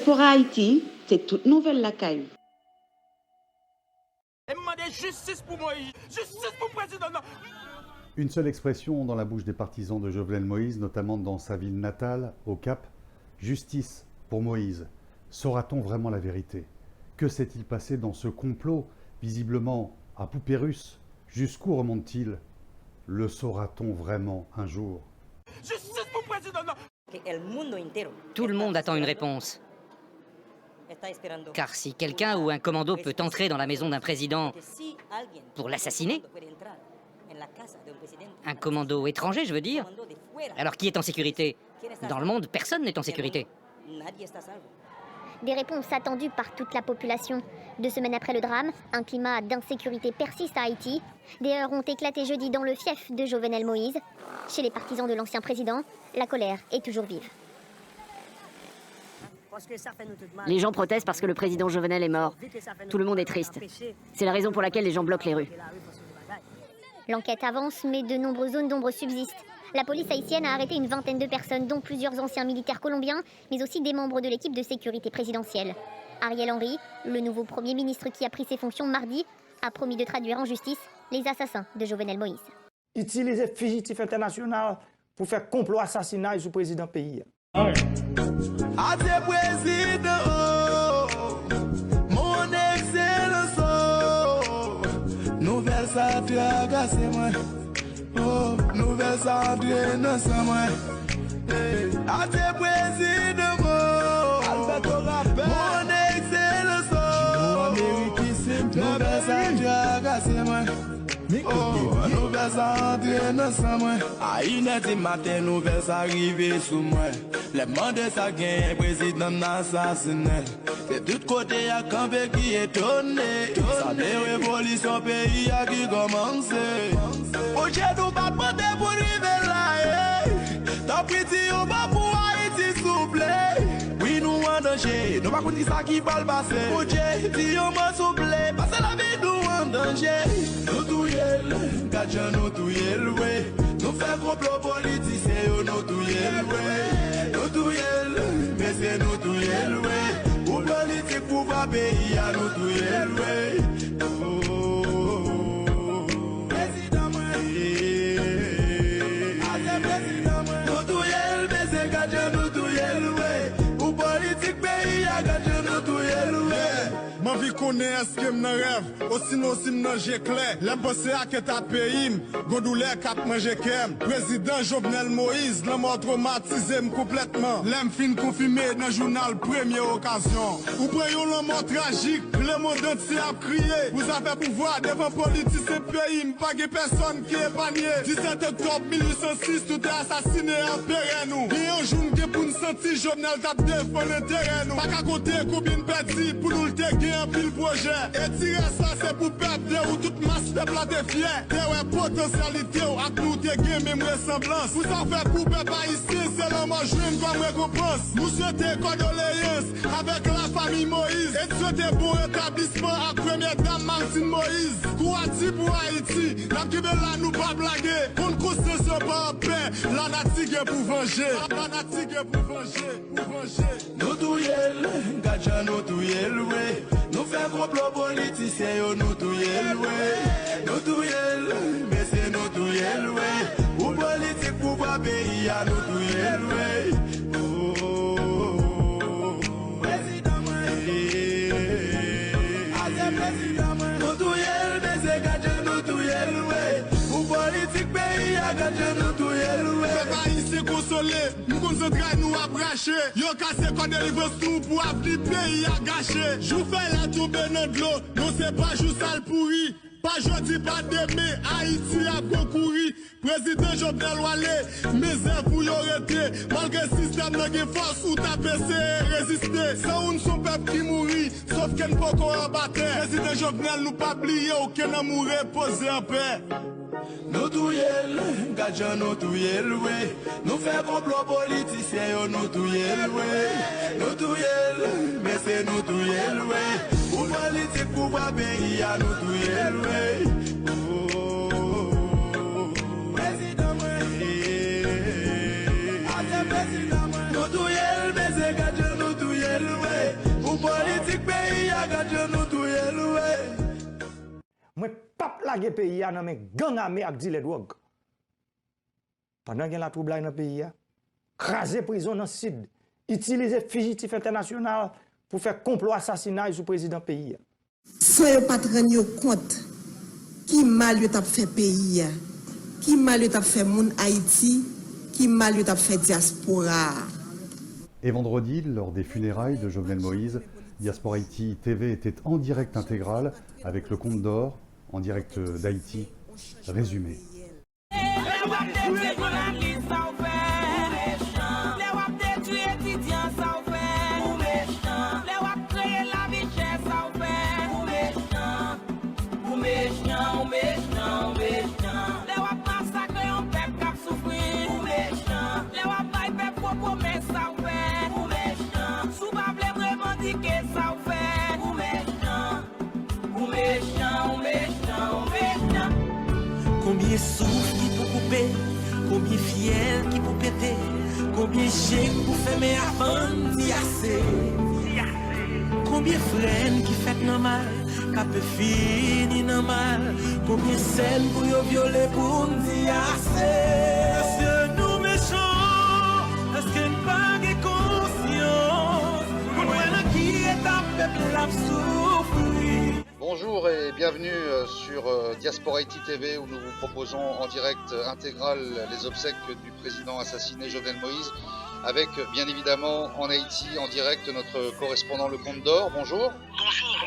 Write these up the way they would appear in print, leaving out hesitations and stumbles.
Diaspora Haïti, c'est toute nouvelle la caille. Justice pour Moïse, justice pour le président. Une seule expression dans la bouche des partisans de Jovenel Moïse, notamment dans sa ville natale, au Cap, justice pour Moïse. Saura-t-on vraiment la vérité? Que s'est-il passé dans ce complot, visiblement à poupée russe? Jusqu'où remonte-t-il? Le saura-t-on vraiment un jour? Justice pour le président. Tout le monde attend une réponse. Car si quelqu'un ou un commando peut entrer dans la maison d'un président pour l'assassiner, un commando étranger, je veux dire, alors qui est en sécurité? Dans le monde, personne n'est en sécurité. Des réponses attendues par toute la population. 2 semaines après le drame, un climat d'insécurité persiste à Haïti. Des heurts ont éclaté jeudi dans le fief de Jovenel Moïse. Chez les partisans de l'ancien président, la colère est toujours vive. Les gens protestent parce que le président Jovenel est mort. Tout le monde est triste. C'est la raison pour laquelle les gens bloquent les rues. L'enquête avance, mais de nombreuses zones d'ombre subsistent. La police haïtienne a arrêté une vingtaine de personnes, dont plusieurs anciens militaires colombiens, mais aussi des membres de l'équipe de sécurité présidentielle. Ariel Henry, le nouveau Premier ministre qui a pris ses fonctions mardi, a promis de traduire en justice les assassins de Jovenel Moïse. Utiliser fugitif international pour faire complot assassinat du président pays. Mon excellence, nouvelle ça tracasse moi. Oh, nouvelle ça entraîne moi. À tes présidents, mon excellence, nouvelle ça tracasse moi. Oh, nouvelle ça entraîne moi. À 1h du matin, nouvelle ça arrive sous moi. Les mandats ça gagne, président assassiné. C'est tout côté à campé qui est tonné. Ça des révolutions pays à qui commence. Aujourd'hui nous pas demander pour arriver là. Tant pis on va pour Haïti souple. Oui nous en danger, nous pas contre ça qui va le passer. Aujourd'hui on va souple, parce que la vie nous en danger. Nous touyer, gardien nous touyer ouais. Nous fait complot politicien, nous touyer ouais. Nous touyer, mais c'est nous touyer ouais. Pour politique, pouvoir pays à nous touyer ouais. Président moi, nous touyer, mais c'est gardien nous touyer ouais. Pour politique pays à gardien nous touyer ouais. Ma vie connaît ce que m'en rêve, aussi non si m'en j'ai clair. L'aime penser à que ta pays, Gondoulé cap manger kem. Président Jovenel Moïse, l'aime traumatisé complètement. L'aime fin confirmé dans le journal première occasion. Ou prenez un mort tragique, le monde entier a crié. Vous avez pouvoir devant politicien pays, pas de personne qui est épargné. 17 octobre 1806, tout est assassiné en pérenne nous. Et un jour pour nous sentir Jovenel t'a défendu l'intérêt nous. Pas qu'à côté combien perdu pour nous le déguer. Un pile projet, et tirer ça c'est pour perdre ou toute masse de plat de fier. T'es ouais potentialité ou à nous t'es game même ressemblance. Vous en faites pour perdre ici, c'est l'homme en juin comme récompense. Nous souhaitons condoléances avec la famille Moïse. Et souhaitons bon rétablissement à première dame Martine Moïse. Kouati pour Haïti, la qui là nous pas blaguer. Contre concession pas en paix, la natique pour venger. La natique pour venger, pour venger. Nous touyer, gadja nous touyer ouais. Nous fait complot politicien, nous touyer ouais. Nous touyer, mais c'est nous touyer ouais. Pour politique, pouvoir pays à nous touyer ouais. Oh, président moi, président moi. Nous touyer, mais c'est gardien nous touyer ouais. Pour politique, pays à gardien nous touyer ouais. C'est pas ici consolé, nous concentrons nous à bracher. Yo cassé qu'on délivre tout pour avenir pays à gâcher. Jou fais la tombe dans de l'eau, non c'est pas jou sale pourri. Pas jeudi, pas demain, Haïti a concouru. Président Jovenel Wale, misère pour y arrêter. Malgré le système n'a force ou ta PC résister. Sans une son peuple qui mourit, sauf qu'elle ne peut qu'on embattre. Président Jovenel nous pas oublier, aucun n'a mouru posé en paix. Nous touyer, gadja nous touyer ouais. Nous fait complot politicien, nous touyer ouais. Nous touyer, mais c'est nous touyer ouais. Pour politique, pouvoir pays à nous touyer ouais. Oh, président moi, président moi. Nous touyer, mais c'est gadja nous touyer ouais. pas laguer pays dans men gang armé ak di les drogue. Pendant qu'il y a la trouble dans le pays, craser prison dans le sud, utiliser fugitif international pour faire complot assassinat sur le président du pays. Sans pas rendre compte qui mal yo t'a fait pays, qui mal yo t'a fait moun Haïti, qui mal yo t'a fait diaspora. Et vendredi, lors des funérailles de Jovenel Moïse, Diaspora Haïti TV était en direct intégral avec le Compte d'Or, en direct d'Haïti, résumé. Combien souffle qui pour couper, combien fier qui pour péter, combien chèques pour fermer avant d'y assez. Combien freine qui fait normal, qu'a peut finir normal, combien scènes pour y violer pour d'y assez. Est-ce que nous méchants, est-ce que nous pas de conscience, nous qui est un peuple à souffrir. Bonjour et bienvenue sur Diaspora Haïti TV où nous vous proposons en direct intégral les obsèques du président assassiné Jovenel Moïse avec bien évidemment en Haïti en direct notre correspondant Le Compte d'Or. Bonjour.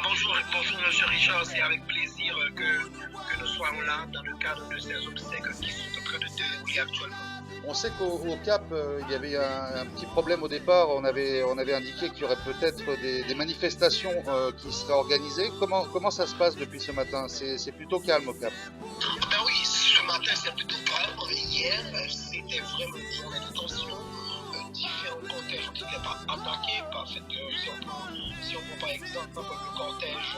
Bonjour monsieur Richard, c'est avec plaisir que nous soyons là dans le cadre de ces obsèques qui sont en train de se dérouler actuellement. On sait qu'au Cap, il y avait un petit problème au départ. On avait indiqué qu'il y aurait peut-être des manifestations qui seraient organisées. Comment ça se passe depuis ce matin? C'est plutôt calme au Cap. Ben oui, ce matin c'est plutôt calme. Hier, c'était vraiment une journée de tension. Différents cortèges ont été attaqués par fait si on prend par exemple le cortège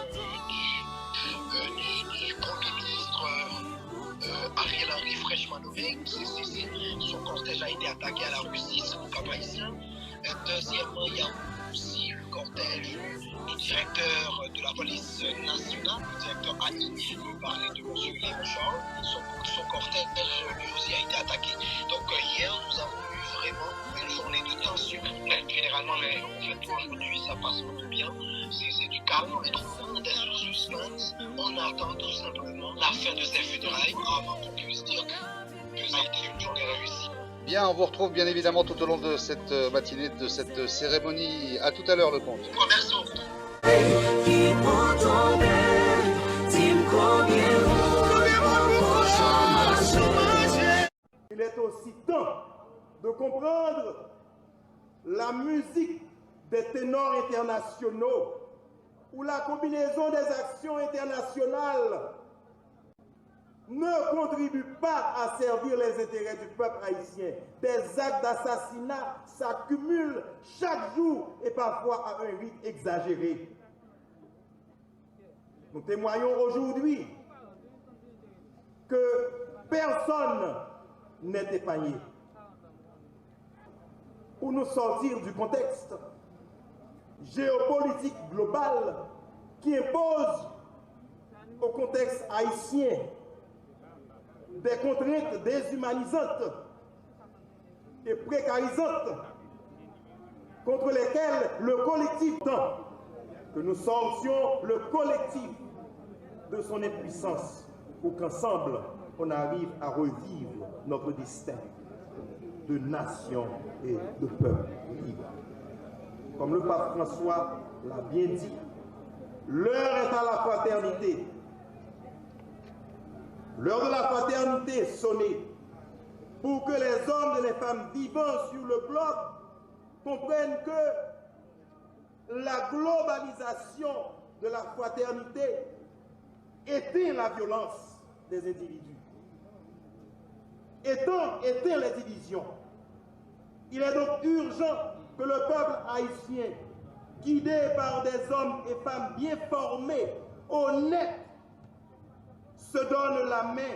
du Premier ministre Ariel Henry fraîchement nommé, son cortège a été attaqué à la Russie, c'est mon cap haïtien. Deuxièmement, il y a aussi le cortège du directeur de la police nationale, le directeur Annie, vous parlez de M. Léon Charles, son cortège lui aussi a été attaqué. Donc hier, nous avons eu vraiment une journée de tension. Généralement, en fait, aujourd'hui, ça passe beaucoup bien. C'est du calme, mais tout le monde est sur suspense. On attend tout simplement la fin de ces funérailles avant qu'on puisse dire que ça a été une journée réussie. Bien, on vous retrouve bien évidemment tout au long de cette matinée, de cette cérémonie. À tout à l'heure, Le Compte. Merci beaucoup. Il est aussi temps de comprendre la musique des ténors internationaux ou la combinaison des actions internationales ne contribue pas à servir les intérêts du peuple haïtien. Des actes d'assassinat s'accumulent chaque jour et parfois à un rythme exagéré. Nous témoignons aujourd'hui que personne n'est épargné. Pour nous sortir du contexte géopolitique global qui impose au contexte haïtien des contraintes déshumanisantes et précarisantes contre lesquelles le collectif tend, que nous sortions le collectif de son impuissance pour qu'ensemble on arrive à revivre notre destin de nation et de peuple libre. Comme le pape François l'a bien dit, l'heure est à la fraternité. L'heure de la fraternité sonnée pour que les hommes et les femmes vivant sur le globe comprennent que la globalisation de la fraternité éteint la violence des individus, éteint les divisions. Il est donc urgent que le peuple haïtien, guidé par des hommes et femmes bien formés, honnêtes, se donne la main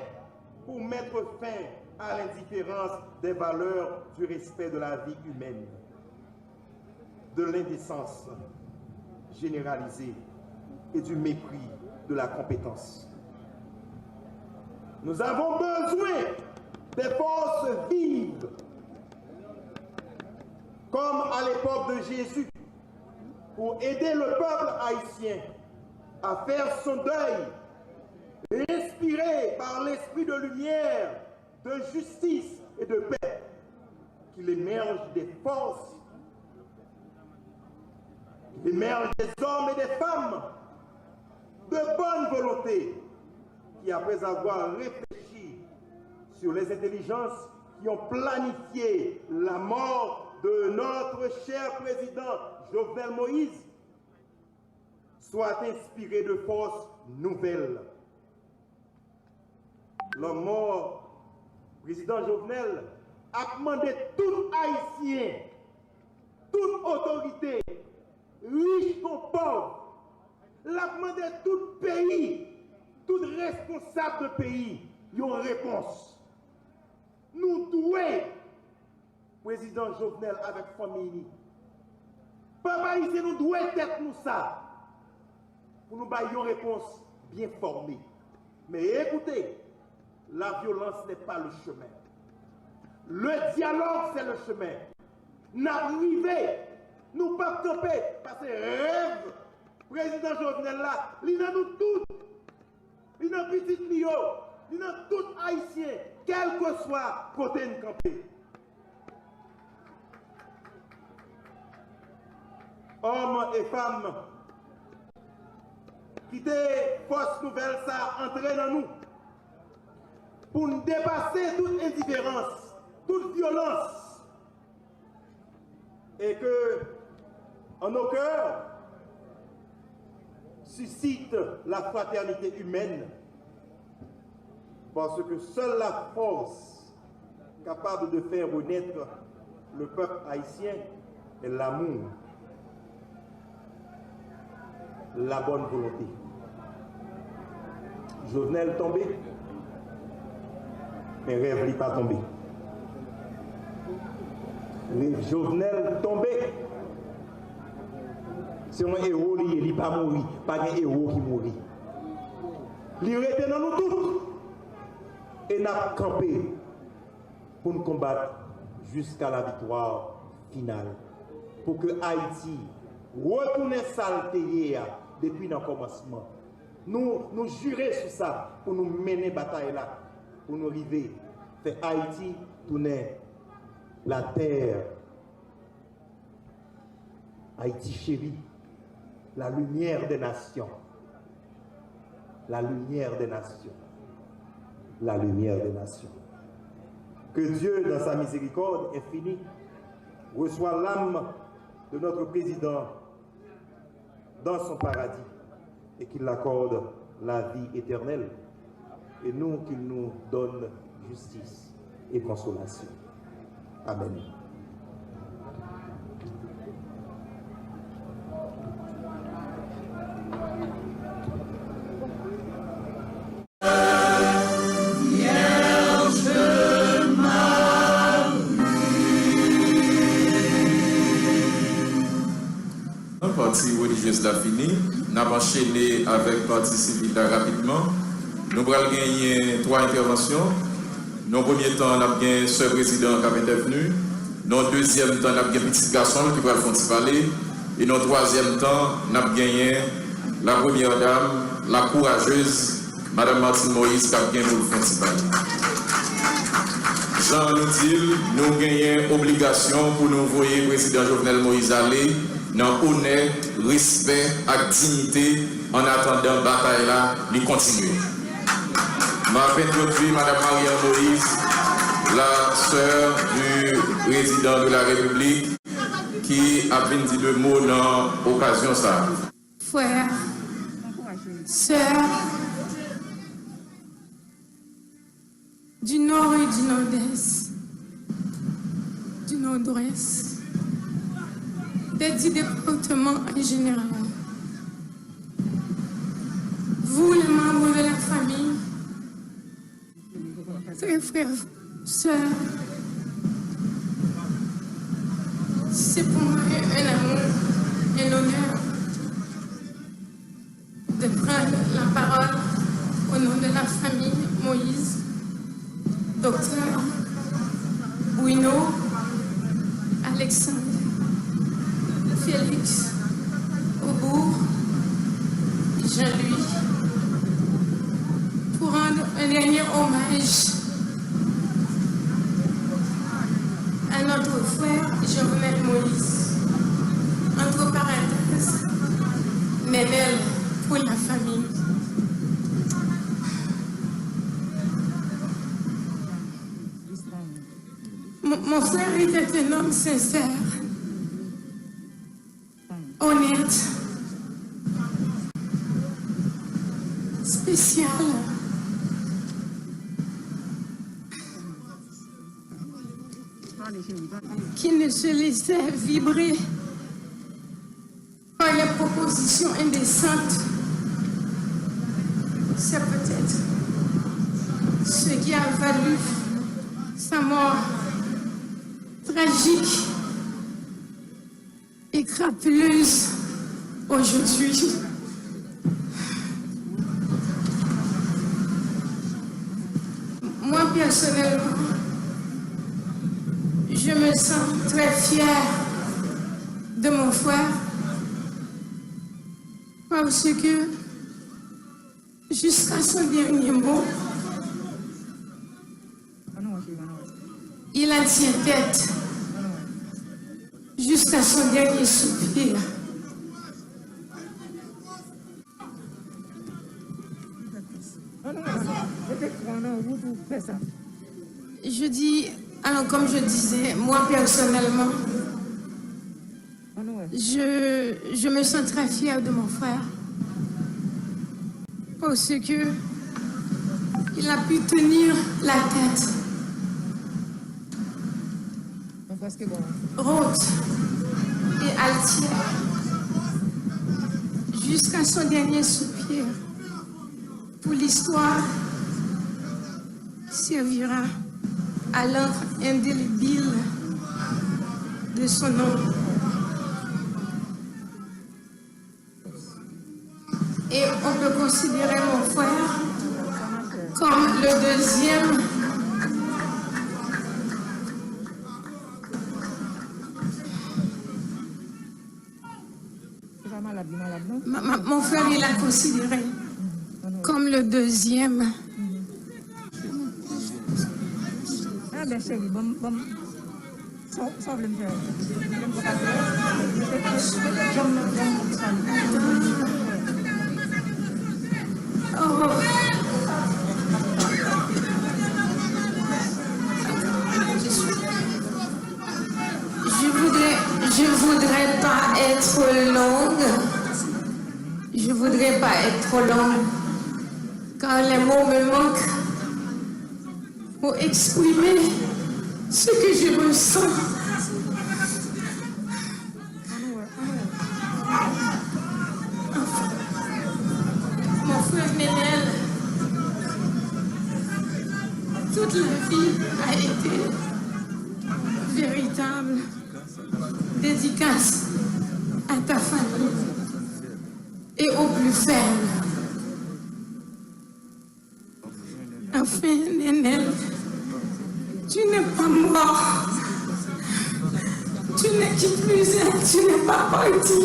pour mettre fin à l'indifférence des valeurs du respect de la vie humaine, de l'indécence généralisée et du mépris de la compétence. Nous avons besoin des forces vives, comme à l'époque de Jésus, pour aider le peuple haïtien à faire son deuil, inspiré par l'esprit de lumière, de justice et de paix, qu'il émerge des forces, qu'il émerge des hommes et des femmes de bonne volonté, qui après avoir réfléchi sur les intelligences qui ont planifié la mort de notre cher président Jovenel Moïse, soient inspirés de forces nouvelles. L'homme mort, président Jovenel, a demandé tout Haïtien, toute autorité, riche ou pauvre, l'a demandé tout pays, tout responsable de pays, une réponse. Nous devons, président Jovenel avec famille, peuple haïtien, nous devons être nous ça, pour nous donner une réponse bien formée. Mais écoutez, la violence n'est pas le chemin. Le dialogue, c'est le chemin. N'arriver, nous pas camper, parce que rêve, président Jovenel là, il a nous tous, il a petit Mio, il a tout haïtien, quel que soit côté de camper. Hommes et femmes, quitter force nouvelle, ça entrer dans nous, pour nous dépasser toute indifférence, toute violence, et que en nos cœurs suscite la fraternité humaine, parce que seule la force capable de faire renaître le peuple haïtien est l'amour, la bonne volonté. Jovenel tombé, mais rêve n'est pas tombé. Jovenel tombé, c'est un héros, il n'est pas mort, pas un héros qui mourit. Il était dans nous tous et n'a campé pour nous combattre jusqu'à la victoire finale. Pour que Haïti retourne saleté depuis le commencement. Nous jurer sur ça pour nous mener bataille là, pour nous arriver, faire Haïti tourner la terre. Haïti chérie, la lumière des nations. La lumière des nations. La lumière des nations. Que Dieu, dans sa miséricorde infinie, reçoit l'âme de notre président dans son paradis et qu'il accorde la vie éternelle et nous qu'il nous donne justice et consolation. Amen. Partie religieuse l'a fini. Nous avons enchaîné avec partie civile rapidement. Nous allons gagner 3 interventions. Dans le premier temps, nous avons gagné ce président qui a intervenu. Dans le deuxième temps, nous avons gagné petit garçon qui va le parler. Et dans le troisième temps, nous avons gagné la première dame, la courageuse, Madame Martine Moïse, qui a gagné pour le faire parler. Jean nous dit, nous gagnons obligation pour nous envoyer le président Jovenel Moïse aller dans honneur, respect et dignité en attendant la bataille là, de continuer. Je vais introduire Mme Marianne Moïse, la sœur du président de la République, qui a dit 2 mots dans l'occasion ça. Frères, sœurs, du nord et du nord-est, du nord-ouest, des 10 départements en général. Vous, les membres de la famille, frères, sœurs, c'est pour moi un amour, un honneur de prendre la parole au nom de la famille Moïse, Docteur Bruno, Alexandre, Félix, Aubourg, Jean-Louis, pour rendre un dernier hommage à notre frère Jovenel Moïse. Entre parenthèses, Nénel pour la famille. Mon frère était un homme sincère, honnête, spécial. Qui ne se laissait vibrer par les propositions indécentes. C'est peut-être ce qui a valu sa mort tragique et crapuleuse aujourd'hui. Moi, personnellement, je me sens très fière de mon frère parce que jusqu'à son dernier mot, il a tient tête jusqu'à son dernier soupir. Je dis, alors comme je disais, moi personnellement, je me sens très fière de mon frère parce que il a pu tenir la tête haute et altière jusqu'à son dernier soupir. Pour l'histoire servira à l'encre indélébile de son nom. Et on peut considérer mon frère comme le deuxième mon frère, il a considéré comme le deuxième. Je voudrais pas être longue. Je voudrais pas être trop longue. Car les mots me manquent pour exprimer ce que je ressens. Mon frère Nénel, toute la vie a été véritable dédicace à ta famille et aux plus faibles. Enfin, Nénel, tu n'es pas mort. Tu n'es qui plus est, tu n'es pas parti.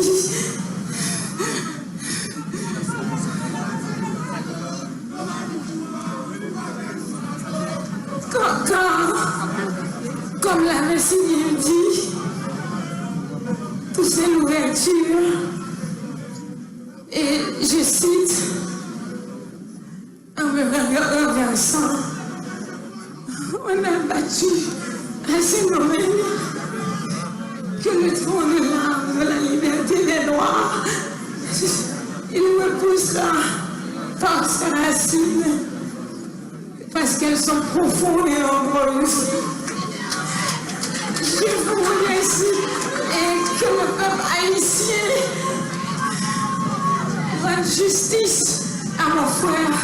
Comme l'avait si bien dit, tout c'est l'ouverture. Et je cite, en me renversant, on a battu à ces moments que le trône de l'arbre de la liberté des Noirs, il repoussera par ses racines, parce qu'elles sont profondes et nombreuses. Je vous remercie et que le peuple haïtien rende justice à mon frère.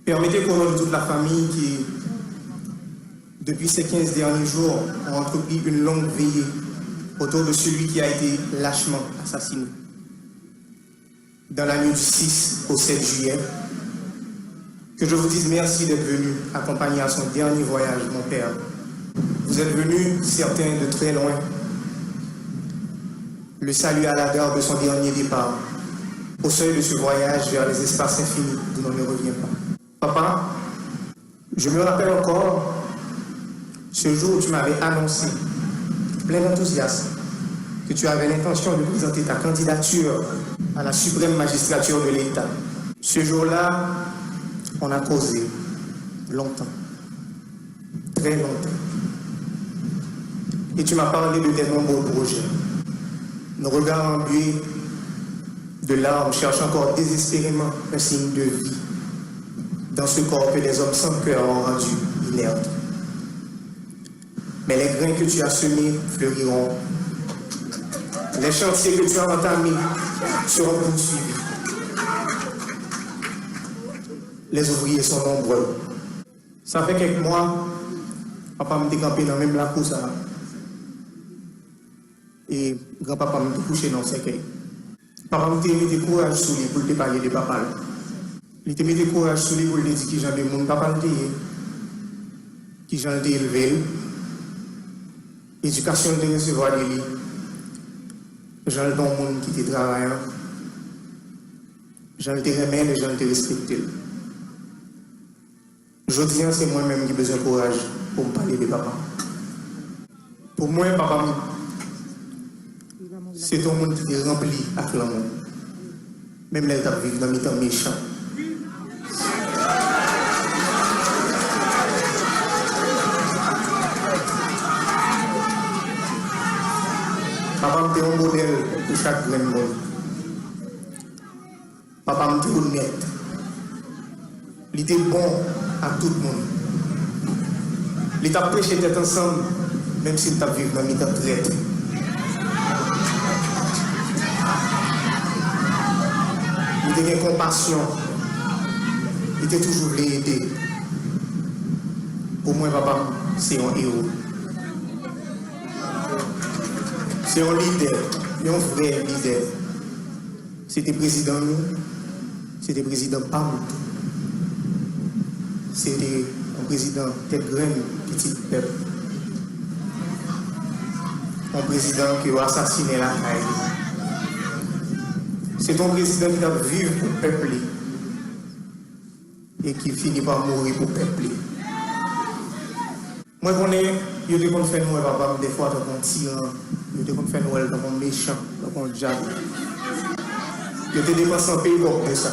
Permettez qu'au nom de toute la famille qui depuis ces 15 derniers jours, ont entrepris une longue veillée autour de celui qui a été lâchement assassiné. Dans la nuit du 6 au 7 juillet, que je vous dise merci d'être venu accompagner à son dernier voyage, mon père. Vous êtes venus, certains de très loin, le saluer à la gare de son dernier départ, au seuil de ce voyage vers les espaces infinis d'où l'on ne revient pas. Papa, je me rappelle encore ce jour où tu m'avais annoncé, plein d'enthousiasme, que tu avais l'intention de présenter ta candidature à la suprême magistrature de l'État. Ce jour-là, on a causé longtemps, très longtemps. Et tu m'as parlé de tes nombreux projets. Nos regards embués de larmes cherchent encore désespérément un signe de vie dans ce corps que les hommes sans cœur ont rendu inerte. Mais les grains que tu as semés fleuriront. Les chantiers que tu as entamés seront poursuivis. Les ouvriers sont nombreux. Ça fait quelques mois, papa me décampé dans même la course. Et grand-papa me couché dans le cercueil. Papa me mis du courage sur lui pour te parler de papa. Il te mis du courage sur lui pour te dire qui j'en ai mon papa le qui j'en ai élevé. L'éducation de recevoir de lui. J'en ai dans le monde qui te travaille. J'en ai te remettre et j'en ai te respecter. Je dis, c'est moi-même qui ai besoin de courage pour me parler de papa. Pour moi, papa, c'est ton monde qui est rempli avec l'amour. Même les gens vivent dans les temps méchants. Papa est un modèle pour chaque grand monde. Papa est honnête. Il était bon à tout le monde. Il t'a prêché d'être ensemble, même s'il t'a vécu dans les temps traite. Il avait compassion. Il était toujours voulu aider. Pour moi, papa, c'est un héros. C'est un leader, un vrai leader. C'était président nous, c'était président Pamou. C'était un président tête graine, petit peuple. Un président qui a assassiné la caille. C'est un président qui a vécu pour le peuple et qui finit par mourir pour le peuple. Moi, je connais, je te faire nous, papa, des fois, dans un tyran, je te faire nous, dans un méchant, dans un diable. Je te dépense un pays pour ça.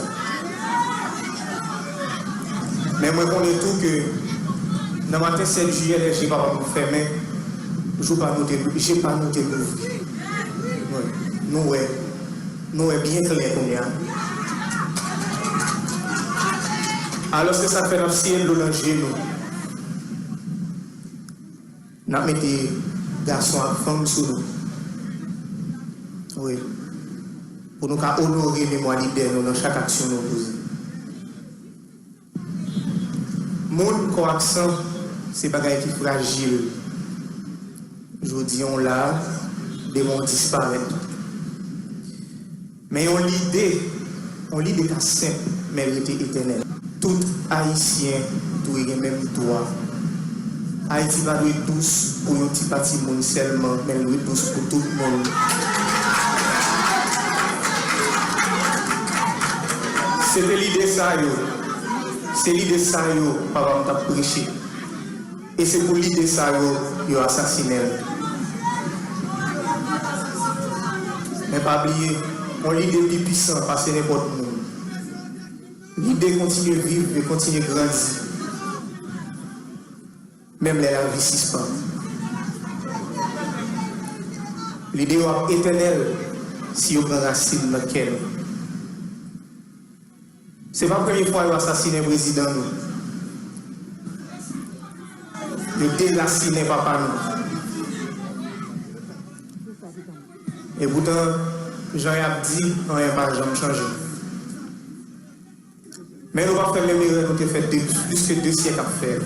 Mais moi, je connais tout que dans le matin 7 juillet, je n'ai pas fermé, je n'ai pas noté l'ouvre. Nous est bien clair pour nous. Alors, c'est ça fait un ciel de l'angé, nous. Nous mettons des garçons et femmes sur nous. Oui. Pour nous honorer les mémoires libres dans chaque action nous posons. Mon coaccent, c'est pas quelque chose qui est fragile. Je dis, on l'a, des mondes disparaissent. Mais on l'idée qu'à simple, mais elle était éternelle. Tout Haïtien doit avoir le même droit. Haïti va être douce pour un petit parti monde seulement, mais elle doit être douce pour tout le monde. C'était l'idée ça, c'est l'idée ça, papa m'a prêché. Et c'est pour l'idée ça, il a assassiné. Mais pas oublier, on l'idée plus puissante parce que n'importe où. L'idée continue de vivre et continue de grandir. Même les la vie suspend. L'idée est éternelle si on prend racine dans laquelle. Ce n'est pas la première fois qu'il a assassiné le président. Il a déraciné papa. Et pourtant, Jean-Yves dit, on n'a pas jamais changé. Mais nous ne pouvons pas faire les erreurs que nous avons fait plus que 2 siècles à faire.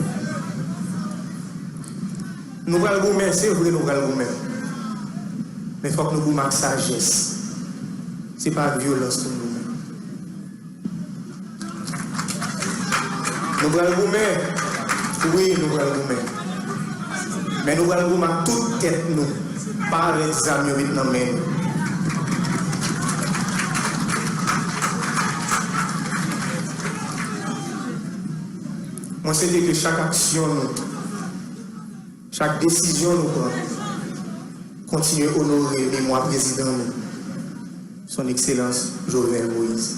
Nous allons gommer, c'est vrai, nous allons gommer. Mais il faut que nous gommer avec sagesse. Ce n'est pas avec violence que nous gommer. Nous allons gommer, oui, nous allons gommer. Mais nous allons gommer avec toute tête, nous. Pas avec des amis maintenant même. Moi, c'est que chaque action, chaque décision, nous continuer à honorer le mémoire président, son Excellence Jovenel Moïse.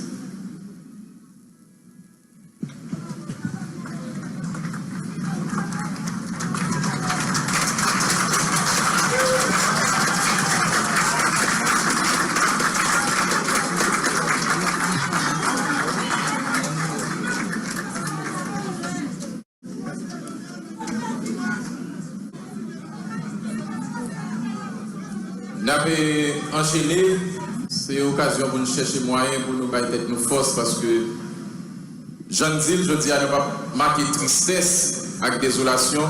Nous avons enchaîné, c'est l'occasion pour nous chercher moyens pour nous battre nos forces parce que Jean Dil, je dis à ne pas marquer tristesse avec désolation.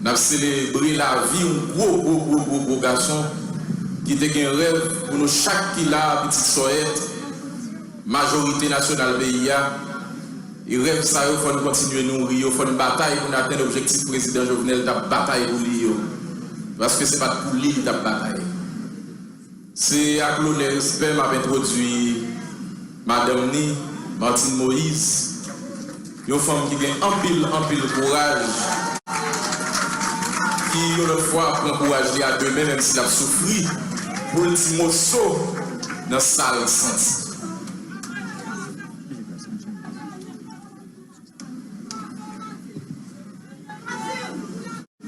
Nous avons célébré la vie, un gros garçon qui était un rêve pour nous, chaque qui l'a, petite soette, majorité nationale PIA. Il rêve ça, il faut continuer à nourrir, il faut une bataille pour atteindre l'objectif président Jovenel, la bataille pour lui. Parce que ce n'est pas pour lui la bataille. C'est à l'honneur et respect m'a introduit Madame Ni, Martine Moïse, une femme qui a un pile courage, qui une fois prend courage à demain, même s'il a souffert, pour le petit morceau dans la salle senti.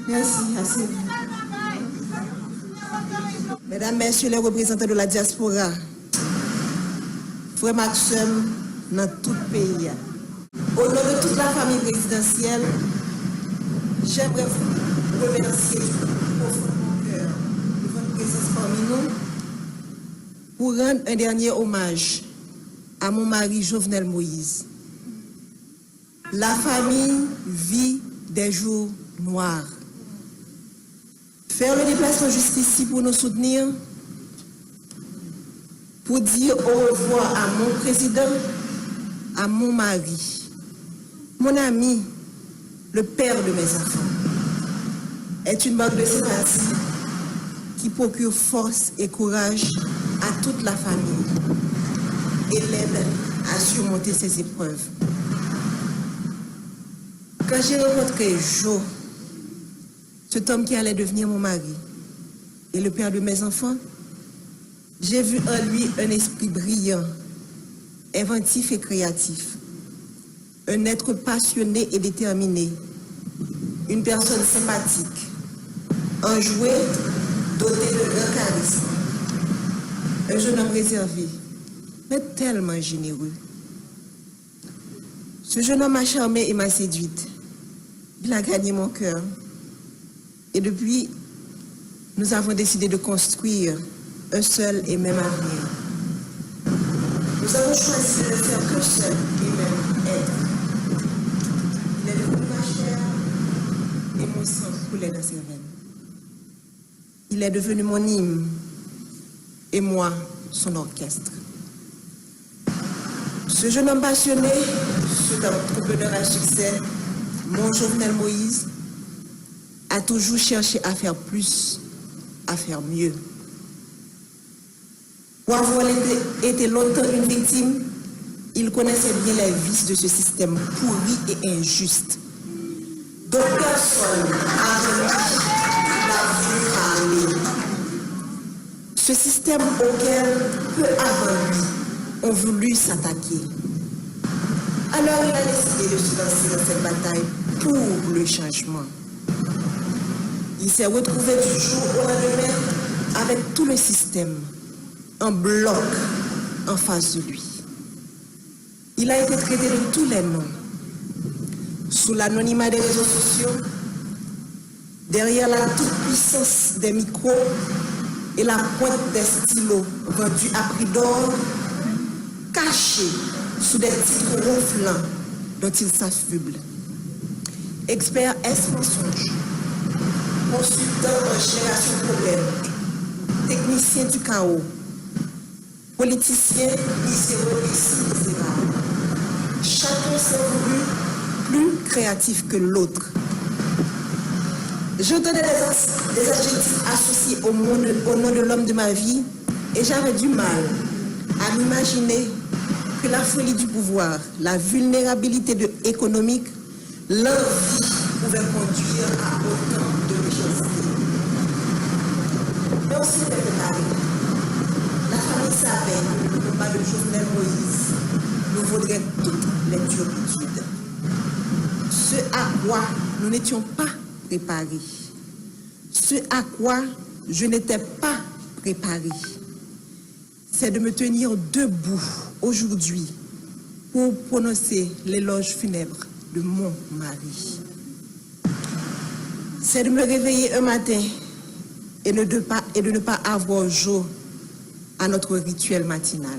Merci, assez. Mesdames, Messieurs les représentants de la diaspora, frère Maxime, dans tout le pays, au nom de toute la famille présidentielle, j'aimerais vous remercier au fond de mon cœur de votre présence parmi nous pour rendre un dernier hommage à mon mari Jovenel Moïse. La famille vit des jours noirs. Faire le déplacement jusqu'ici pour nous soutenir, pour dire au revoir à mon président, à mon mari, mon ami, le père de mes enfants, est une marque de sympathie qui procure force et courage à toute la famille et l'aide à surmonter ces épreuves. Quand j'ai rencontré Jo, cet homme qui allait devenir mon mari et le père de mes enfants, j'ai vu en lui un esprit brillant, inventif et créatif, un être passionné et déterminé, une personne sympathique, enjoué, doté de grand charisme, un jeune homme réservé, mais tellement généreux. Ce jeune homme m'a charmé et m'a séduite. Il a gagné mon cœur. Et depuis, nous avons décidé de construire un seul et même avenir. Nous avons choisi de faire qu'un seul et même être. Il est devenu ma chair et mon sang coulait dans ses veines. Il est devenu mon hymne et moi, son orchestre. Ce jeune homme passionné, cet entrepreneur à succès, mon Jovenel Moïse, a toujours cherché à faire plus, à faire mieux. Pour avoir été longtemps une victime, il connaissait bien les vices de ce système pourri et injuste, dont personne n'a voulu parler. Ce système auquel, peu avant lui, ont voulu s'attaquer. Alors il a décidé de se lancer dans cette bataille pour le changement. Il s'est retrouvé du jour au lendemain avec tout le système en bloc en face de lui. Il a été traité de tous les noms, sous l'anonymat des réseaux sociaux, derrière la toute-puissance des micros et la pointe des stylos vendus à prix d'or, caché sous des titres ronflants dont il s'affuble. Expert est mensonge, consultant en génération de problèmes, technicien du chaos, politicien misérable et si misérable. Chacun s'est voulu plus créatif que l'autre. J'entendais des adjectifs associés au nom de l'homme de ma vie et j'avais du mal à m'imaginer que la folie du pouvoir, la vulnérabilité économique, l'envie pouvait conduire à autant de méchanceté. Mais on s'est préparé. La famille savait que le combat de Jovenel Moïse nous vaudrait toutes les turpitudes. Ce à quoi nous n'étions pas préparés. Ce à quoi je n'étais pas préparé, c'est de me tenir debout aujourd'hui pour prononcer l'éloge funèbre de mon mari. C'est de me réveiller un matin et de ne pas avoir jour à notre rituel matinal.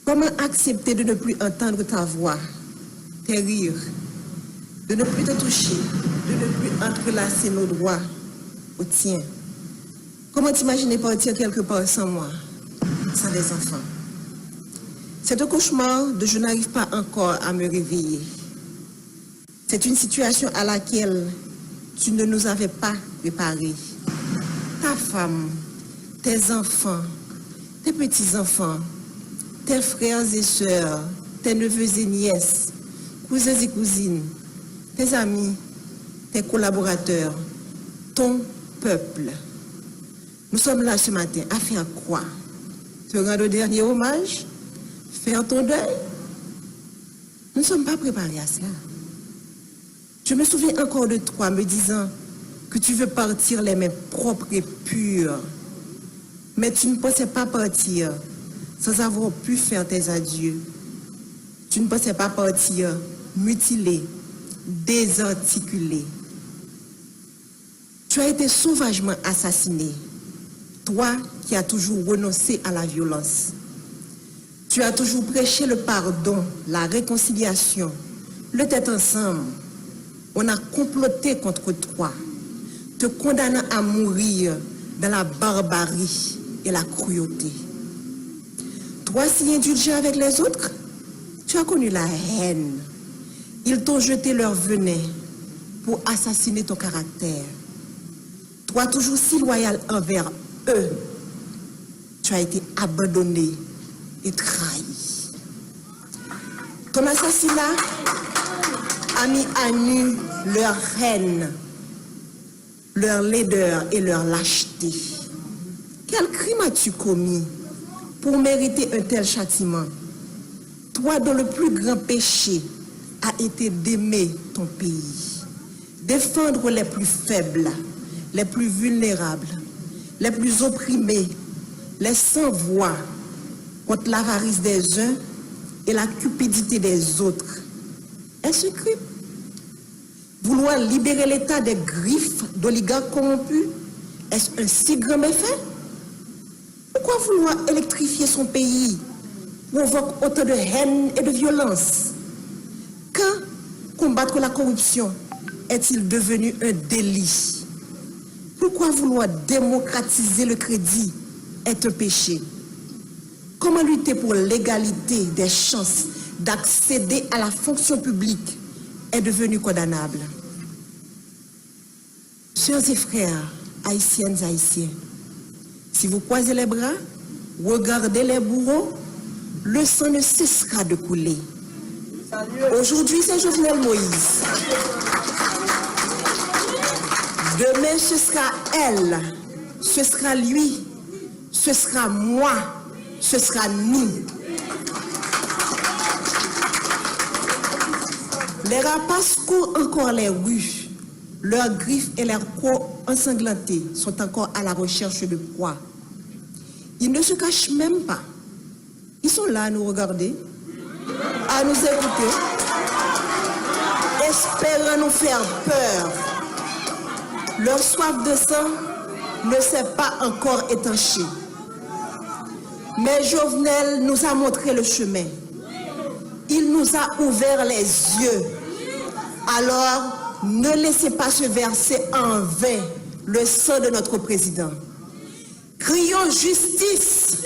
Comment accepter de ne plus entendre ta voix, tes rires, de ne plus te toucher, de ne plus entrelacer nos doigts au tien? Comment t'imaginer partir quelque part sans moi, sans des enfants? C'est un cauchemar de je n'arrive pas encore à me réveiller. C'est une situation à laquelle tu ne nous avais pas préparés. Ta femme, tes enfants, tes petits-enfants, tes frères et sœurs, tes neveux et nièces, cousins et cousines, tes amis, tes collaborateurs, ton peuple. Nous sommes là ce matin à faire quoi? Te rendre au dernier hommage? Faire ton deuil? Nous ne sommes pas préparés à cela. Je me souviens encore de toi me disant que tu veux partir les mains propres et pures. Mais tu ne pensais pas partir sans avoir pu faire tes adieux. Tu ne pensais pas partir mutilé, désarticulé. Tu as été sauvagement assassiné. Toi qui as toujours renoncé à la violence. Tu as toujours prêché le pardon, la réconciliation, le tête ensemble. On a comploté contre toi, te condamnant à mourir dans la barbarie et la cruauté. Toi si indulgent avec les autres, tu as connu la haine. Ils t'ont jeté leur venin pour assassiner ton caractère. Toi toujours si loyal envers eux, tu as été abandonné et trahi. Ton assassinat a mis à nu leur haine, leur laideur et leur lâcheté. Quel crime as-tu commis pour mériter un tel châtiment? Toi dont le plus grand péché a été d'aimer ton pays, défendre les plus faibles, les plus vulnérables, les plus opprimés, les sans-voix, contre l'avarice des uns et la cupidité des autres. Est-ce un crime? Vouloir libérer l'État des griffes d'oligarques corrompus, est-ce un si grand méfait? Pourquoi vouloir électrifier son pays provoque autant de haine et de violence? Quand combattre la corruption est-il devenu un délit? Pourquoi vouloir démocratiser le crédit est un péché? Comment lutter pour l'égalité des chances d'accéder à la fonction publique est devenu condamnable? Sœurs et frères, haïtiennes et haïtiens, si vous croisez les bras, regardez les bourreaux, le sang ne cessera de couler. Aujourd'hui, c'est Jovenel Moïse. Demain, ce sera elle, ce sera lui, ce sera moi, ce sera nous. Les rapaces courent encore les rues. Leurs griffes et leurs crocs ensanglantés sont encore à la recherche de proie. Ils ne se cachent même pas. Ils sont là à nous regarder, à nous écouter, espérant nous faire peur. Leur soif de sang ne s'est pas encore étanchée. Mais Jovenel nous a montré le chemin. Il nous a ouvert les yeux. Alors, Ne laissez pas se verser en vain le sang de notre président. Crions justice,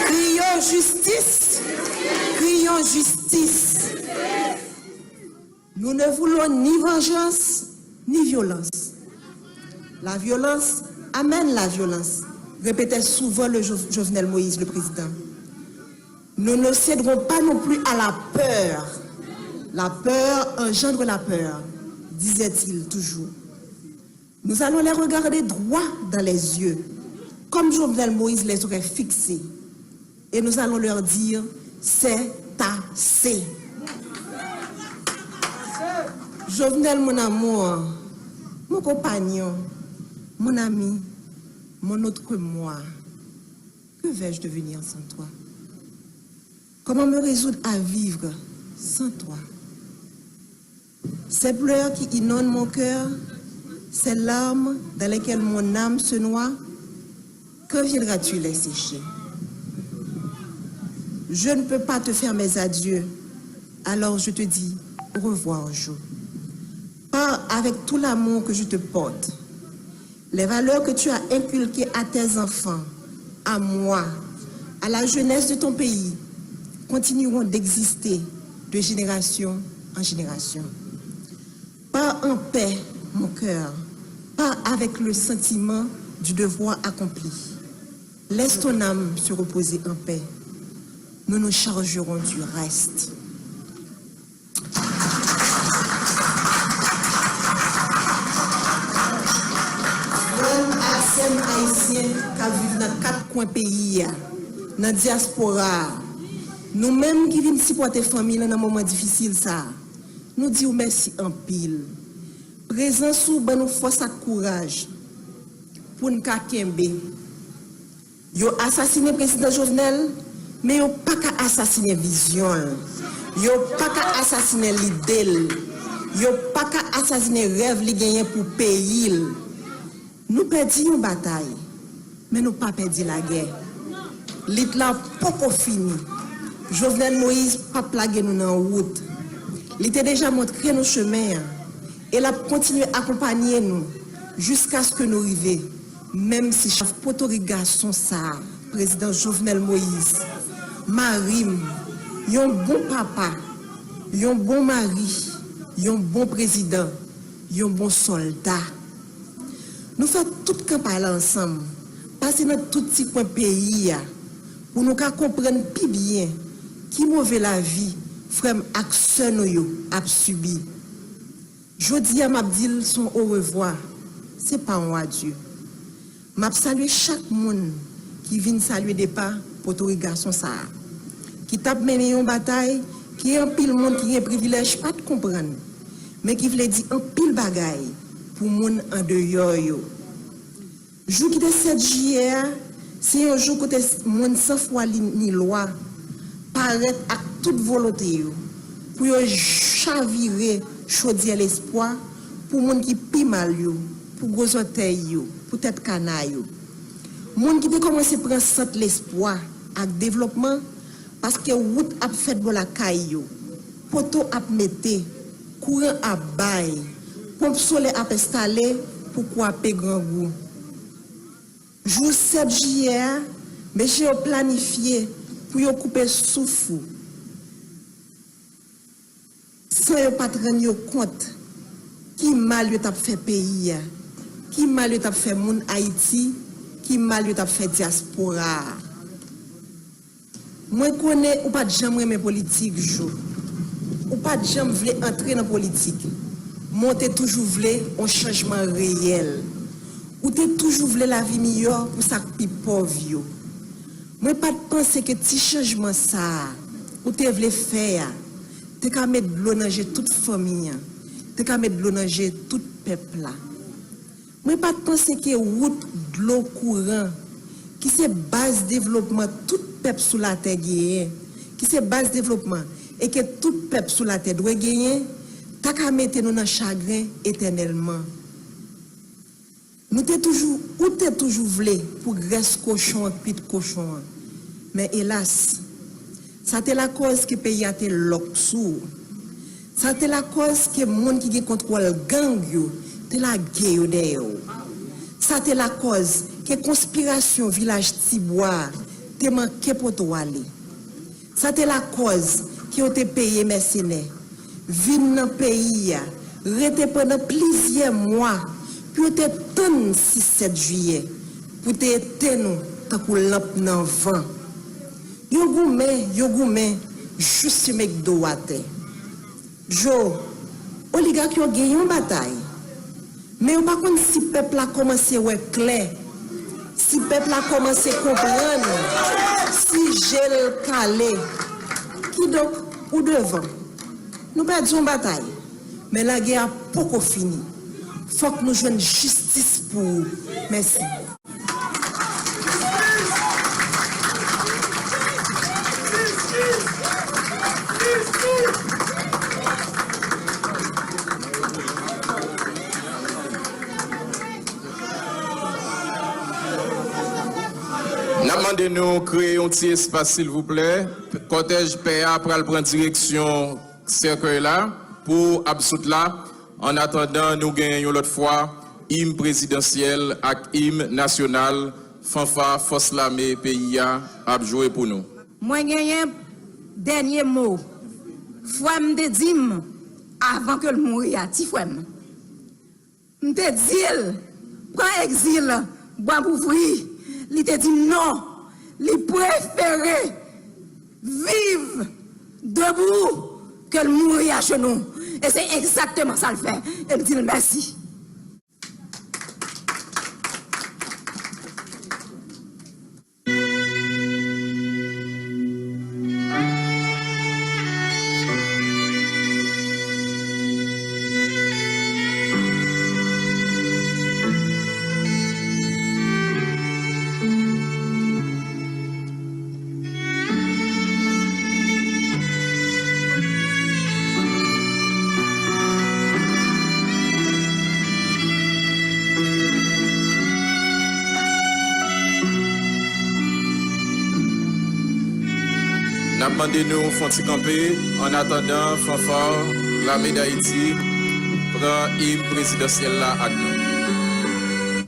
crions justice, crions justice. Nous ne voulons ni vengeance, ni violence. La violence amène la violence, répétait souvent le Jovenel Moïse, le président. Nous ne céderons pas non plus à la peur. La peur engendre la peur, disait-il toujours. Nous allons les regarder droit dans les yeux, comme Jovenel Moïse les aurait fixés. Et nous allons leur dire, c'est assez. Jovenel, mon amour, mon compagnon, mon ami, mon autre moi, que vais-je devenir sans toi? Comment me résoudre à vivre sans toi? Ces pleurs qui inondent mon cœur, ces larmes dans lesquelles mon âme se noie, quand viendras-tu les sécher? Je ne peux pas te faire mes adieux, alors je te dis au revoir, Jo. Pars avec tout l'amour que je te porte. Les valeurs que tu as inculquées à tes enfants, à moi, à la jeunesse de ton pays, continueront d'exister de génération en génération. Pars en paix, mon cœur, pars avec le sentiment du devoir accompli. Laisse ton âme se reposer en paix. Nous nous chargerons du reste. Haïtiens qui vivent dans 4 coins pays, dans la diaspora, nous-mêmes qui venons supporter la famille dans un moment difficile, nous disons merci en pile. Présent sous nous force et courage pour nous kembe. Ils ont assassiné le président Jovenel, mais ils n'ont pas assassiné Vision. Ils n'ont pas assassiné l'idée. Ils n'ont pas assassiné le rêve qu'ils gagnent pour le pays. Nous perdons une bataille, mais nous pas perdu la guerre. L'État n'a pas fini. Jovenel Moïse n'a pas plagué nous dans la route. Il était déjà montré nos chemins. Et il a continué à accompagner nous jusqu'à ce que nous arrivions. Même si chef Potorigasson, ça, président Jovenel Moïse, Marim, un bon papa, un bon mari, un bon président, un bon soldat. Nous faisons toute campagne ensemble, passer dans tout petit coin pays, pour nous comprendre plus bien qui mauvais la vie, frère action nous a subi. Je dis à Mabdil son au revoir, c'est pas un adieu. M'a salué chaque monde qui vient saluer des pas pour tout garçon ça. Qui tape mené une bataille, qui est un pile monde qui a un privilège pas de comprendre, mais qui veut dire un pile bagaille pour monde en dehors yo. Jour qui est 7 juillet, c'est un jour que monde sans foi ni loi paraît à toute volonté yo pour chavirer chaudier l'espoir pour monde qui pi mal yo, pour gros orteil yo, pour tête canaille yo. Monde qui a commencé à prendre l'espoir avec développement parce que route a fait de la caille yo, poteau a metté, courant a bail, pompe solaire a installé pour couper grand goût. Jour 7 juillet, monsieur a planifié pour couper souffle. Sans yo pas rendre compte qui mal yo t'a fait pays, qui mal yo t'a fait moun Haïti, qui mal yo t'a fait diaspora. Moi connais ou pas de jamais aimer politique jo. Ou pas de jamais vle entrer dans politique. Monter toujours vle un changement réel. Ou t'es toujours vle la vie meilleure pour ça pi pauvre yo. Moi pas de penser que petit changement ça ou t'es vle faire. T'es qu'à mettre de l'eau dans toute famille. T'es qu'à mettre de l'eau dans tout peuple là. Moi pas de penser que route de l'eau courant qui c'est base développement tout peuple sous la terre gagne, qui c'est base développement et que tout peuple sous la terre doit gagner, t'as qu'à mettre nous dans chagrin éternellement. Nous t'es toujours ou t'es toujours voulu pour graisse cochon puis cochon. Mais hélas, ça c'est la cause que pays a été loc sous. Ça c'est la cause que monde qui contrôle gang yo, c'est la guerre derrière. Ça c'est la cause que conspiration village Tibois te manqué pour toi aller. Ça c'est la cause qui ont été payé mercenaires. Vin dans pays rete pendant plusieurs mois pour te tendre 6-7 juillet pour te éteindre nous tant que lampe dans vent. Yo goumé juste mec doate. Jo oligarque yo gagné une bataille. Mais on pas connait si peuple a commencé ouais clair. Si peuple a commencé à comprendre, si j'ai calé, qui donc ou devant, nous perdons une bataille, mais la guerre n'a pas encore fini. Il faut que nous jouions justice pour vous. Merci. Demandez-nous créer un petit espace, s'il vous plaît. Cortège PA pour prendre direction cercueil là pour absoudre là. En attendant, nous gagnons l'autre fois hymne présidentiel et hymne national. Fanfare, force l'armée, pays a joué pour nous. Moi, j'ai un dernier mot. Foi me dit avant que le mourir, ti foi. Me dit, prends exil, bois pour ouvrir. Il te dit non, il préférait vivre debout que le mourir à genoux. Et c'est exactement ça le fait. Et me dit merci. Demandez-nous Fonti Campé. En attendant, fanfare, l'armée d'Haïti prend hymne présidentiel là à nous.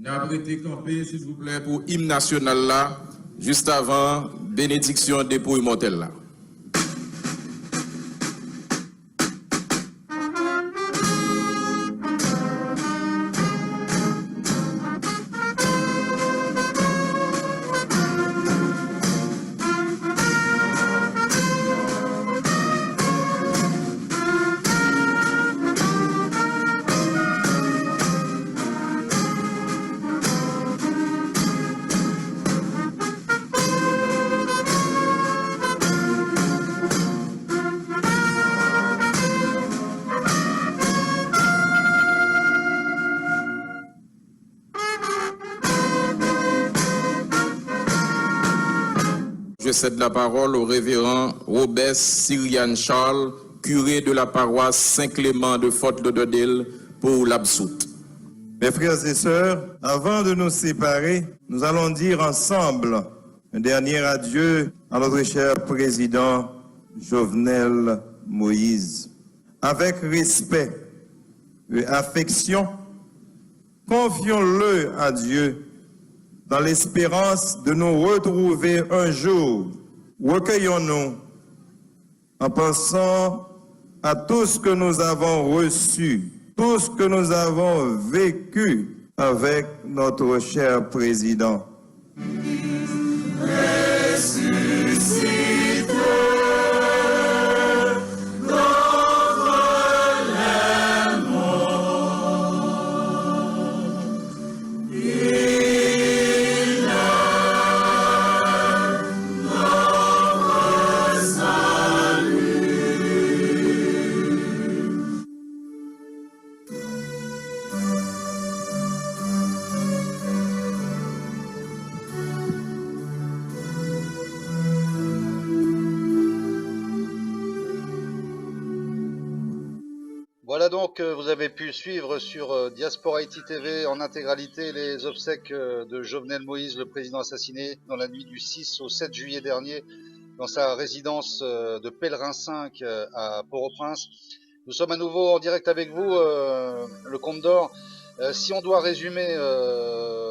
N'arrêtez camper, s'il vous plaît, pour hymne national là, juste avant bénédiction dépôt immortel là. Je cède la parole au révérend Robert Cyrian Charles, curé de la paroisse Saint-Clément de Fort-Lauderdale, pour l'absoute. Mes frères et sœurs, avant de nous séparer, nous allons dire ensemble un dernier adieu à notre cher président Jovenel Moïse. Avec respect et affection, confions-le à Dieu dans l'espérance de nous retrouver un jour. Recueillons-nous en pensant à tout ce que nous avons reçu, tout ce que nous avons vécu avec notre cher président. Voilà donc, vous avez pu suivre sur Diaspora Haïti TV en intégralité les obsèques de Jovenel Moïse, le président assassiné dans la nuit du 6 au 7 juillet dernier dans sa résidence de Pèlerin 5 à Port-au-Prince. Nous sommes à nouveau en direct avec vous, le Comte d'Or. Si on doit résumer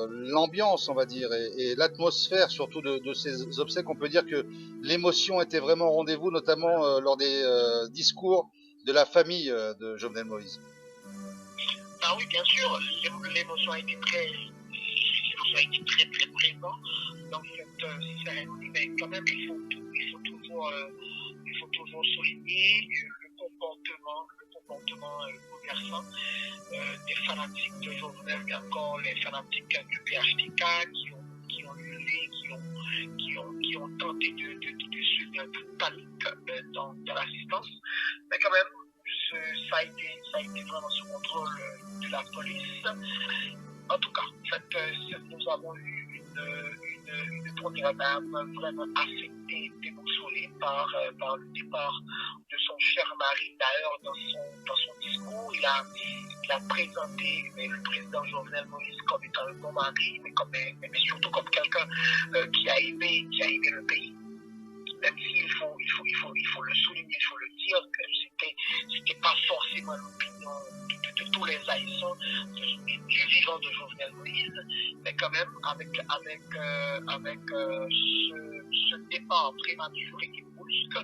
l'ambiance, on va dire, et l'atmosphère surtout de ces obsèques, on peut dire que l'émotion était vraiment au rendez-vous, notamment lors des discours de la famille de Jovenel Moïse. Ah oui, bien sûr, l'émotion a été très présente dans cette cérémonie, mais quand même il faut toujours souligner le comportement bouleversant des fanatiques de Jovenel, encore les fanatiques du PHTK qui ont hurlé, qui ont tenté de semer un peu de panique dans l'assistance, mais quand même ça a été vraiment sous contrôle de la police. En tout cas, nous avons eu une première dame vraiment affectée, déboussolée par le départ de son cher mari. D'ailleurs, dans son discours, il a présenté le président Jovenel Moïse comme étant un bon mari, mais surtout comme quelqu'un qui a aimé le pays. Même s'il faut le souligner, il faut le dire, que c'était pas forcément l'opinion de tous les Haïtiens du vivant de Jovenel Moïse, mais quand même avec ce départ prématuré et brusque,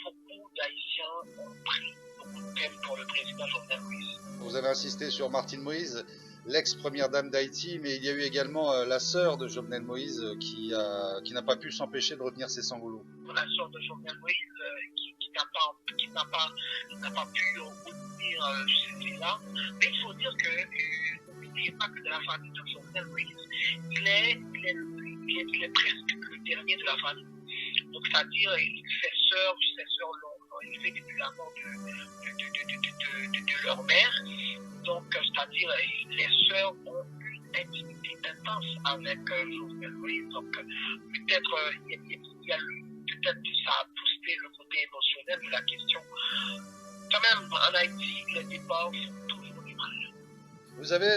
beaucoup d'Haïtiens ont pris beaucoup de peine pour le président Jovenel Moïse. Vous avez insisté sur Martine Moïse, l'ex-première dame d'Haïti, mais il y a eu également la sœur de Jovenel Moïse qui n'a pas pu s'empêcher de retenir ses sanglots. La sœur de Jovenel Moïse qui n'a pas pu retenir ceci-là. Mais il faut dire que n'oubliez pas que de la famille de Jovenel Moïse, il est presque le dernier de la famille. Donc c'est-à-dire ses sœurs l'ont élevé depuis la mort de leur mère. Donc, c'est-à-dire, les sœurs ont une intimité intense avec Jovenel Moïse. Donc, peut-être ça a boosté le côté émotionnel de la question. Quand même, en Haïti, les débats font toujours du mal. Vous avez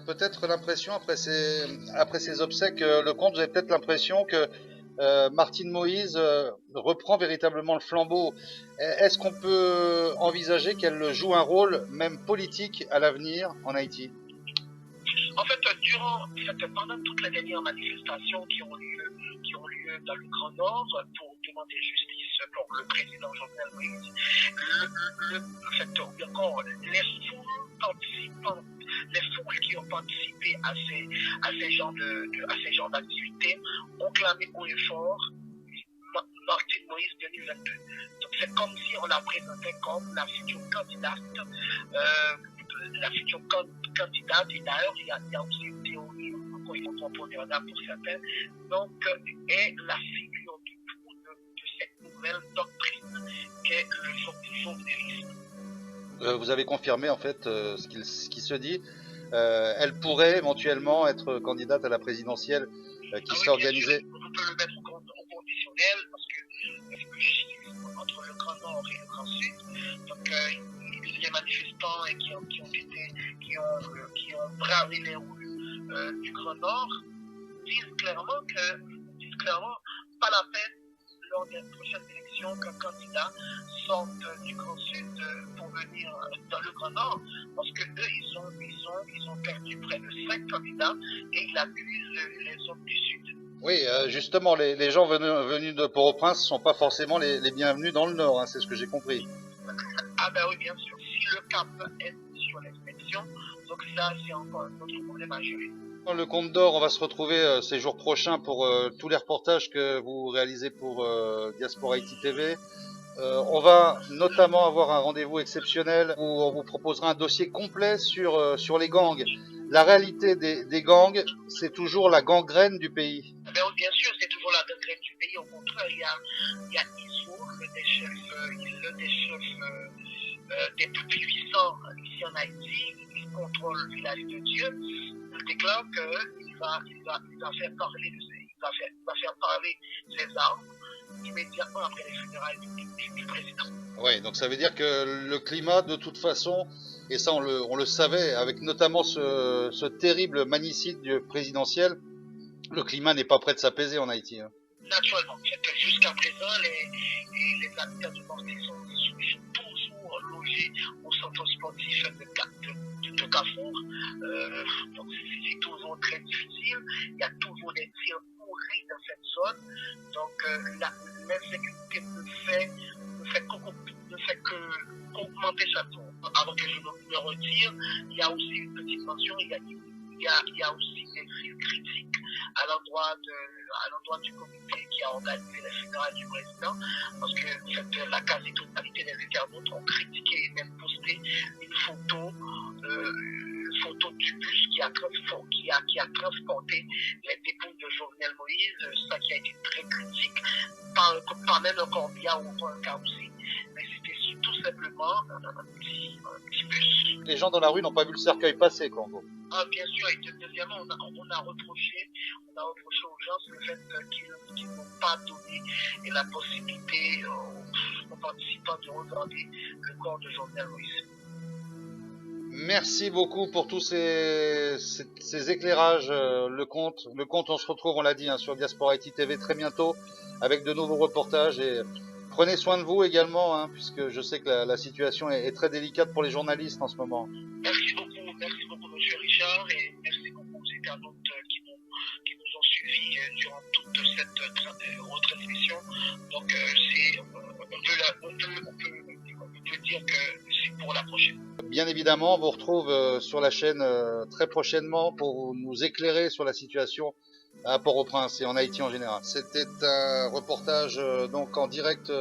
peut-être l'impression, après ces obsèques, le comte, vous avez peut-être l'impression que Martine Moïse reprend véritablement le flambeau. Est-ce qu'on peut envisager qu'elle joue un rôle, même politique, à l'avenir en Haïti? En fait, pendant toutes les dernières manifestations qui ont lieu dans le Grand Nord pour demander justice pour le président Jovenel Moïse, les foules qui ont participé à ces genres d'activités ont clamé haut et fort Martine Moïse 2022. Donc c'est comme si on la présentait comme la future candidate, et d'ailleurs il y a aussi une théorie, encore une fois pour certains, donc est la figure de cette nouvelle doctrine qu'est le jovenelisme. Vous avez confirmé en fait ce qui se dit. Elle pourrait éventuellement être candidate à la présidentielle qui serait organisée. On peut le mettre au conditionnel parce que entre le Grand Nord et le Grand Sud, donc les manifestants qui ont bravé les rues du Grand Nord disent clairement pas la peine lors des prochaines élections qu'un candidat sorte du Grand Sud pour venir dans le Grand Nord, parce que eux, ils ont perdu près de 5 candidats et ils accusent les hommes du Sud. Oui, justement, les gens venus de Port-au-Prince ne sont pas forcément les bienvenus dans le Nord, hein, c'est ce que j'ai compris. Ah ben oui, bien sûr. Si le cap est sur l'exception, donc ça, c'est encore un autre problème à gérer. Le Comte d'Or, on va se retrouver ces jours prochains pour tous les reportages que vous réalisez pour Diaspora Haïti TV. On va notamment avoir un rendez-vous exceptionnel où on vous proposera un dossier complet sur les gangs. La réalité des gangs, c'est toujours la gangrène du pays. Ben oui, bien sûr, c'est toujours la gangrène du pays. Au contraire, il y a Isou, le des chefs des plus puissants ici en Haïti. Il contrôle le village de Dieu. Il déclare qu'il va faire parler ses armes immédiatement après les funérailles du président. Oui, donc ça veut dire que le climat, de toute façon, et ça on le savait, avec notamment ce terrible manicide présidentiel, le climat n'est pas prêt de s'apaiser en Haïti. Hein. Naturellement, jusqu'à présent, les acteurs du parti sont toujours logés au centre sportif de Carrefour. Donc c'est toujours très difficile. Il y a toujours des tirs pourris dans cette zone. Donc l'insécurité ne fait qu'augmenter sa tour. Avant que je me retire, il y a aussi une petite mention, il y a aussi des fils critiques à l'endroit du comité qui a organisé les funérailles du président, parce que la quasi-totalité des internautes ont critiqué et même posté une photo du bus qui a transporté les dépouilles de Jovenel Moïse, ça qui a été très critique, pas même un corbillard ou un carrousel, mais c'était tout simplement un petit bus. Les gens dans la rue n'ont pas vu le cercueil passer, quoi, en gros. Ah, bien sûr, et deuxièmement, on a reproché aux gens le fait qu'ils n'ont pas donné la possibilité aux participants de regarder le corps de Jovenel Moïse. Merci beaucoup pour tous ces éclairages. Le compte, on se retrouve, on l'a dit, sur Diaspora IT TV très bientôt avec de nouveaux reportages. Et prenez soin de vous également, puisque je sais que la situation est très délicate pour les journalistes en ce moment. Merci beaucoup, monsieur Richard, et merci beaucoup aux internautes qui nous ont suivis durant toute cette retransmission. Donc, on peut dire que c'est pour la prochaine. Bien évidemment, on vous retrouve sur la chaîne très prochainement pour nous éclairer sur la situation à Port-au-Prince et en Haïti en général. C'était un reportage donc en direct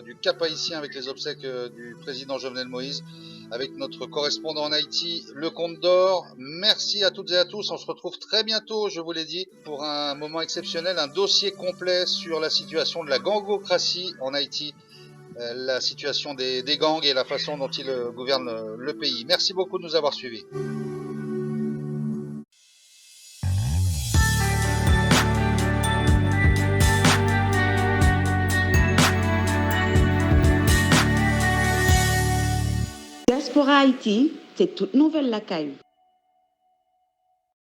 du Cap haïtien avec les obsèques du président Jovenel Moïse, avec notre correspondant en Haïti, le Comte d'Or. Merci à toutes et à tous. On se retrouve très bientôt, je vous l'ai dit, pour un moment exceptionnel, un dossier complet sur la situation de la gangocratie en Haïti, la situation des gangs et la façon dont ils gouvernent le pays. Merci beaucoup de nous avoir suivis. Diaspora Haïti, c'est toute nouvelle la caillou.